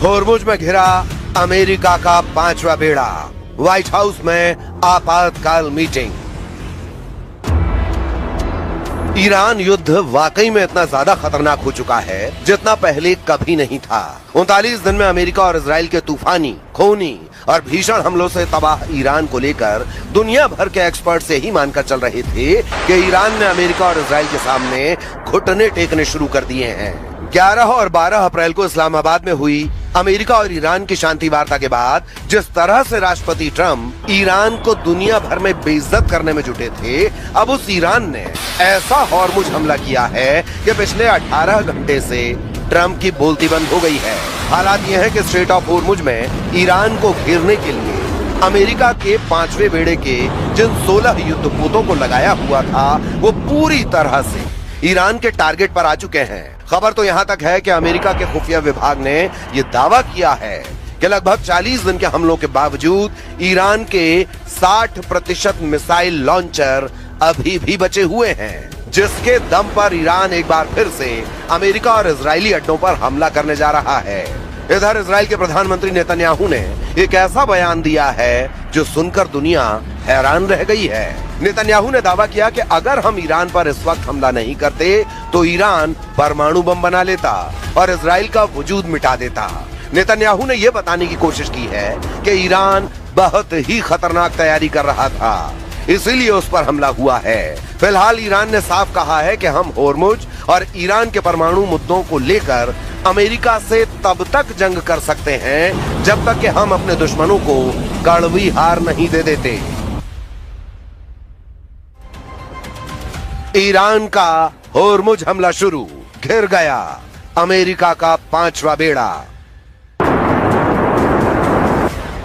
होर्मुज में घिरा अमेरिका का 5वां बेड़ा, व्हाइट हाउस में आपातकाल मीटिंग। ईरान युद्ध वाकई में इतना ज्यादा खतरनाक हो चुका है जितना पहले कभी नहीं था। 39 दिन में अमेरिका और इजराइल के तूफानी, खूनी और भीषण हमलों से तबाह ईरान को लेकर दुनिया भर के एक्सपर्ट से ही मानकर चल रहे थे कि ईरान ने अमेरिका और इजराइल के सामने घुटने टेकने शुरू कर दिए हैं। 11 और 12 अप्रैल को इस्लामाबाद में हुई अमेरिका और ईरान की शांति वार्ता के बाद जिस तरह से राष्ट्रपति ट्रंप ईरान को दुनिया भर में बेइज्जत करने में जुटे थे, अब उस ईरान ने ऐसा होर्मुज हमला किया है कि पिछले 18 घंटे से ट्रंप की बोलती बंद हो गई है। हालात ये है कि स्ट्रेट ऑफ होर्मुज में ईरान को घेरने के लिए अमेरिका के 5वें बेड़े के जिन 16 युद्धपोतों को लगाया हुआ था वो पूरी तरह से ईरान के टारगेट पर आ चुके हैं। खबर तो यहाँ तक है कि अमेरिका के खुफिया विभाग ने ये दावा किया है कि लगभग 40 दिन के हमलों के बावजूद ईरान के 60% मिसाइल लॉन्चर अभी भी बचे हुए हैं, जिसके दम पर ईरान एक बार फिर से अमेरिका और इजरायली अड्डों पर हमला करने जा रहा है। इधर इजराइल के प्रधानमंत्री नेतन्याहू ने एक ऐसा बयान दिया है जो सुनकर दुनिया हैरान रह गई है। नेतन्याहू ने दावा किया कि अगर हम ईरान पर इस वक्त हमला नहीं करते तो ईरान परमाणु बम बना लेता और इजराइल का वजूद मिटा देता। नेतन्याहू ने यह बताने की कोशिश की है कि ईरान बहुत ही खतरनाक तैयारी कर रहा था, इसीलिए उस पर हमला हुआ है। फिलहाल ईरान ने साफ कहा है कि हम होर्मुज और ईरान के परमाणु मुद्दों को लेकर अमेरिका से तब तक जंग कर सकते हैं जब तक कि हम अपने दुश्मनों को कड़वी हार नहीं दे देते। ईरान का होर्मुज हमला शुरू, घिर गया अमेरिका का 5वां बेड़ा।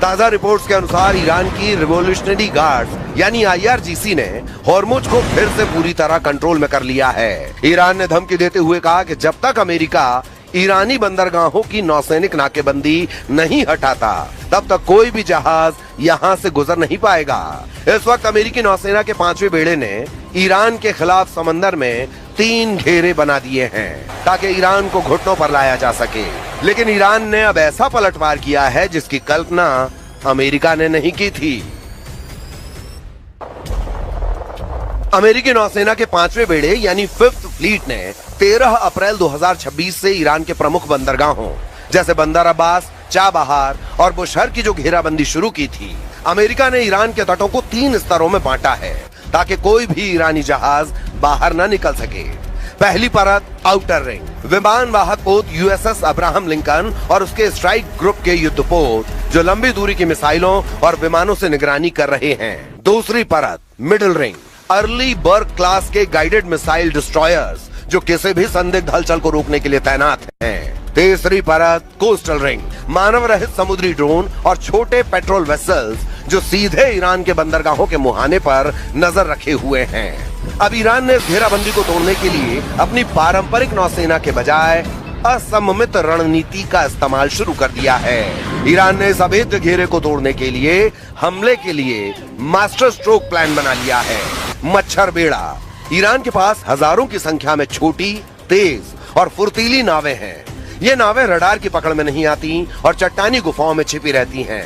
ताजा रिपोर्ट्स के अनुसार ईरान की रिवॉल्यूशनरी गार्ड्स यानी IRGC ने होर्मुज को फिर से पूरी तरह कंट्रोल में कर लिया है। ईरान ने धमकी देते हुए कहा कि जब तक अमेरिका ईरानी बंदरगाहों की नौसैनिक नाकेबंदी नहीं हटाता तब तक कोई भी जहाज यहाँ से गुजर नहीं पाएगा। इस वक्त अमेरिकी नौसेना के 5वें बेड़े ने ईरान के खिलाफ समंदर में 3 घेरे बना दिए हैं ताकि ईरान को घुटनों पर लाया जा सके। लेकिन ईरान ने अब ऐसा पलटवार किया है जिसकी कल्पना अमेरिका ने नहीं की थी। अमेरिकी नौसेना के 5वें बेड़े यानी 5th फ्लीट ने 13 अप्रैल 2026 से ईरान के प्रमुख बंदरगाहों जैसे बंदर अब्बास, चाबहार और बुशहर की जो घेराबंदी शुरू की थी, अमेरिका ने ईरान के तटों को 3 स्तरों में बांटा है ताकि कोई भी ईरानी जहाज बाहर न निकल सके। पहली परत आउटर रिंग, विमान वाहक पोत USS अब्राहम लिंकन और उसके स्ट्राइक ग्रुप के युद्धपोत जो लंबी दूरी की मिसाइलों और विमानों से निगरानी कर रहे हैं। दूसरी परत मिडिल रिंग, अर्ली बर्ग क्लास के गाइडेड मिसाइल डिस्ट्रॉयर्स जो किसी भी संदिग्ध हलचल को रोकने के लिए तैनात हैं। तीसरी परत कोस्टल रिंग, मानव रहित समुद्री ड्रोन और छोटे पेट्रोल वेसल्स जो सीधे ईरान के बंदरगाहों के मुहाने पर नजर रखे हुए हैं। अब ईरान ने इस घेराबंदी को तोड़ने के लिए अपनी पारंपरिक नौसेना के बजाय असममित रणनीति का इस्तेमाल शुरू कर दिया है। ईरान ने इस अभेद्य घेरे को तोड़ने के लिए हमले के लिए मास्टर स्ट्रोक प्लान बना लिया है। मच्छर बेड़ा, ईरान के पास हजारों की संख्या में छोटी, तेज और फुर्तीली नावें हैं। ये नावें रडार की पकड़ में नहीं आती और चट्टानी गुफाओं में छिपी रहती हैं।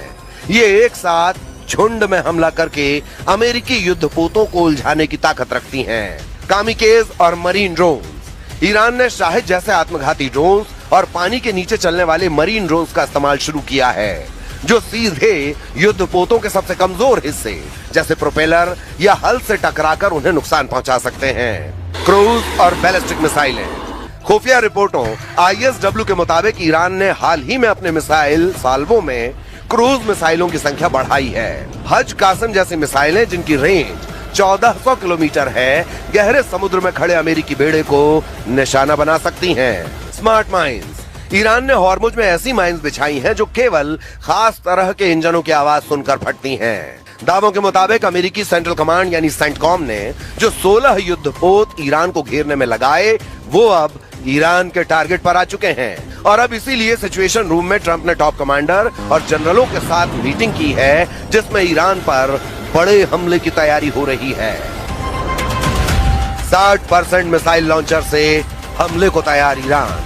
ये एक साथ झुंड में हमला करके अमेरिकी युद्धपोतों को उलझाने की ताकत रखती हैं। कामिकेज और मरीन ड्रोन्स, ईरान ने शाहिद जैसे आत्मघाती ड्रोन्स और पानी के नीचे चलने वाले मरीन ड्रोन्स का इस्तेमाल शुरू किया है जो सीधे युद्धपोतों के सबसे कमजोर हिस्से जैसे प्रोपेलर या हल से टकराकर उन्हें नुकसान पहुंचा सकते हैं। क्रूज और बैलिस्टिक मिसाइलें, खुफिया रिपोर्टों ISW के मुताबिक ईरान ने हाल ही में अपने मिसाइल साल्वों में क्रूज मिसाइलों की संख्या बढ़ाई है। हज कासिम जैसी मिसाइलें जिनकी रेंज 1400 किलोमीटर है, गहरे समुद्र में खड़े अमेरिकी बेड़े को निशाना बना सकती हैं। स्मार्ट माइंस, ईरान ने होर्मुज में ऐसी माइंस बिछाई हैं जो केवल खास तरह के इंजनों की आवाज सुनकर फटती हैं। दावों के मुताबिक अमेरिकी सेंट्रल कमांड यानी सेंटकॉम ने जो 16 युद्धपोत ईरान को घेरने में लगाए वो अब ईरान के टारगेट पर आ चुके हैं और अब इसीलिए सिचुएशन रूम में ट्रंप ने टॉप कमांडर और जनरलों के साथ मीटिंग की है जिसमें ईरान पर बड़े हमले की तैयारी हो रही है। 60% मिसाइल लॉन्चर से हमले को तैयार ईरान।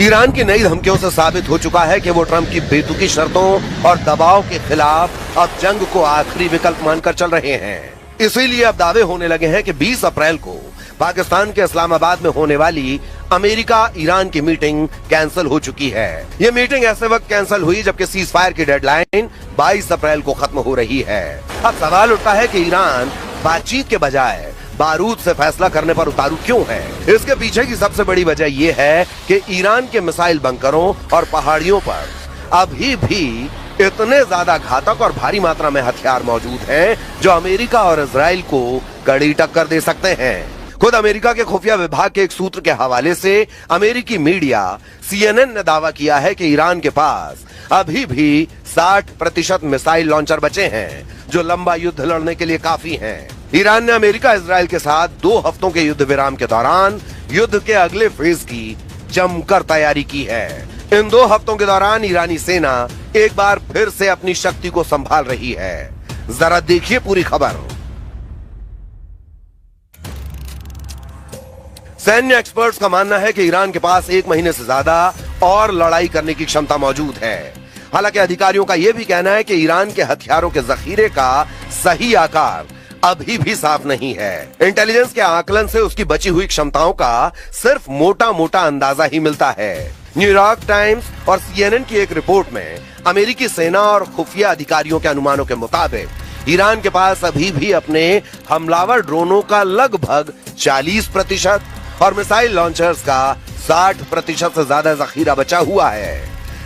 ईरान की नई धमकियों से साबित हो चुका है कि वो ट्रंप की बेतुकी शर्तों और दबाव के खिलाफ अब जंग को आखिरी विकल्प मानकर चल रहे हैं। इसीलिए अब दावे होने लगे हैं कि 20 अप्रैल को पाकिस्तान के इस्लामाबाद में होने वाली अमेरिका ईरान की मीटिंग कैंसिल हो चुकी है। ये मीटिंग ऐसे वक्त कैंसिल हुई जबकि सीज फायर की डेडलाइन 22 अप्रैल को खत्म हो रही है। अब सवाल उठता है कि ईरान बातचीत के बजाय बारूद से फैसला करने पर उतारू क्यों है। इसके पीछे की सबसे बड़ी वजह यह है कि ईरान के मिसाइल बंकरों और पहाड़ियों पर अभी भी इतने ज्यादा घातक और भारी मात्रा में हथियार मौजूद हैं जो अमेरिका और इजराइल को कड़ी टक्कर दे सकते हैं। खुद अमेरिका के खुफिया विभाग के एक सूत्र के हवाले से अमेरिकी मीडिया CNN ने दावा किया है कि ईरान के पास अभी भी 60% मिसाइल लॉन्चर बचे हैं जो लंबा युद्ध लड़ने के लिए काफी हैं। ईरान ने अमेरिका इजराइल के साथ 2 हफ्तों के युद्ध विराम के दौरान युद्ध के अगले फेज की जमकर तैयारी की है। इन 2 हफ्तों के दौरान ईरानी सेना एक बार फिर से अपनी शक्ति को संभाल रही है। जरा देखिए पूरी खबर। सैन्य एक्सपर्ट्स का मानना है कि ईरान के पास 1 महीने से ज्यादा और लड़ाई करने की क्षमता मौजूद है। हालांकि अधिकारियों का यह भी कहना है कि ईरान के हथियारों के जखीरे का सही आकार अभी भी साफ नहीं है। इंटेलिजेंस के आकलन से उसकी बची हुई क्षमताओं का सिर्फ मोटा मोटा अंदाजा ही मिलता है। न्यूयॉर्क टाइम्स और CNN की एक रिपोर्ट में अमेरिकी सेना और खुफिया अधिकारियों के अनुमानों के मुताबिक ईरान के पास अभी भी अपने हमलावर ड्रोनों का लगभग 40% और मिसाइल लॉन्चर्स का 60% से ज्यादा जखीरा बचा हुआ है,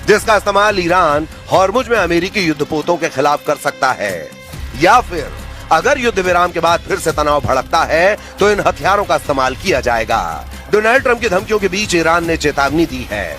जिसका इस्तेमाल ईरान हॉर्मुज में अमेरिकी युद्धपोतों के खिलाफ कर सकता है। या फिर अगर युद्ध विराम के बाद फिर से तनाव भड़कता है तो इन हथियारों का इस्तेमाल किया जाएगा। डोनाल्ड ट्रंप की धमकियों के बीच ईरान ने चेतावनी दी है,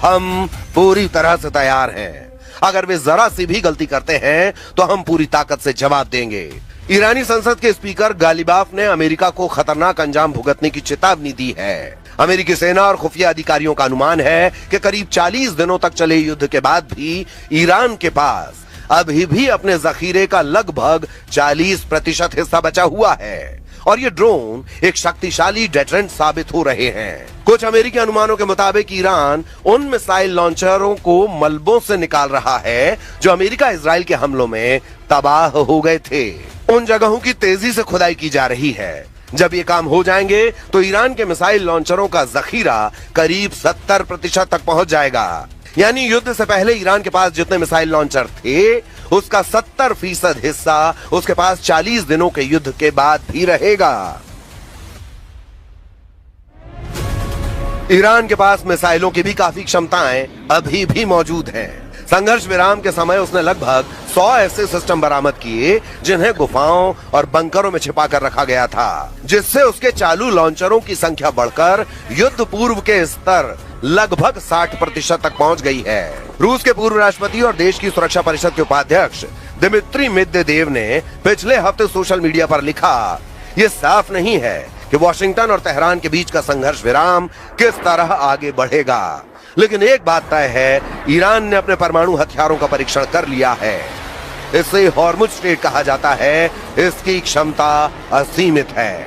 हम पूरी तरह से तैयार हैं। अगर वे जरा सी भी गलती करते हैं तो हम पूरी ताकत से जवाब देंगे। ईरानी संसद के स्पीकर गालिबाफ ने अमेरिका को खतरनाक अंजाम भुगतने की चेतावनी दी है। अमेरिकी सेना और खुफिया अधिकारियों का अनुमान है कि करीब 40 दिनों तक चले युद्ध के बाद भी ईरान के पास अभी भी अपने जखीरे का लगभग 40% हिस्सा बचा हुआ है और ये ड्रोन एक शक्तिशाली डेटरेंट साबित हो रहे हैं। कुछ अमेरिकी अनुमानों के मुताबिक ईरान उन मिसाइल लॉन्चरों को मलबों से निकाल रहा है जो अमेरिका इजराइल के हमलों में तबाह हो गए थे। उन जगहों की तेजी से खुदाई की जा रही है। जब ये काम हो जाएंगे तो ईरान के मिसाइल लॉन्चरों का जखीरा करीब 70% तक पहुंच जाएगा। यानी युद्ध से पहले ईरान के पास जितने मिसाइल लॉन्चर थे उसका 70% हिस्सा उसके पास 40 दिनों के युद्ध के बाद भी रहेगा। ईरान के पास मिसाइलों की भी काफी क्षमताएं अभी भी मौजूद हैं। संघर्ष विराम के समय उसने लगभग 100 ऐसे सिस्टम बरामद किए जिन्हें गुफाओं और बंकरों में छिपा कर रखा गया था, जिससे उसके चालू लॉन्चरों की संख्या बढ़कर युद्ध पूर्व के स्तर लगभग 60% तक पहुंच गई है। रूस के पूर्व राष्ट्रपति और देश की सुरक्षा परिषद के उपाध्यक्ष दिमित्री मेदवेदेव ने पिछले हफ्ते सोशल मीडिया पर लिखा, ये साफ नहीं है कि वॉशिंगटन और तेहरान के बीच का संघर्ष विराम किस तरह आगे बढ़ेगा, लेकिन एक बात तय है, ईरान ने अपने परमाणु हथियारों का परीक्षण कर लिया है। इसे हॉर्मुज स्टेट कहा जाता है। इसकी क्षमता असीमित है।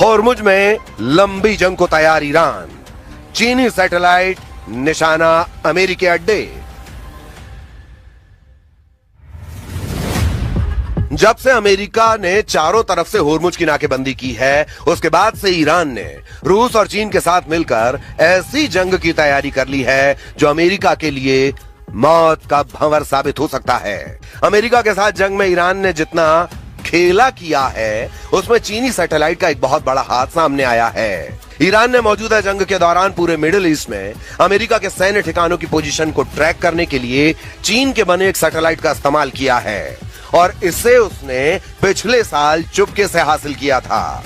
हॉर्मुज में लंबी जंग को तैयार ईरान, चीनी सैटेलाइट निशाना अमेरिकी अड्डे। जब से अमेरिका ने चारों तरफ से हॉर्मुज की नाकेबंदी की है, उसके बाद से ईरान ने रूस और चीन के साथ मिलकर ऐसी जंग की तैयारी कर ली है जो अमेरिका के लिए मौत का भंवर साबित हो सकता है। अमेरिका के साथ जंग में ईरान ने जितना खेला किया है उसमें चीनी सैटेलाइट का एक बहुत बड़ा हाथ सामने आया है। ईरान ने मौजूदा जंग के दौरान पूरे मिडिल ईस्ट में अमेरिका के सैन्य ठिकानों की पोजीशन को ट्रैक करने के लिए चीन के बने एक सैटेलाइट का इस्तेमाल किया है और इसे उसने पिछले साल चुपके से हासिल किया था।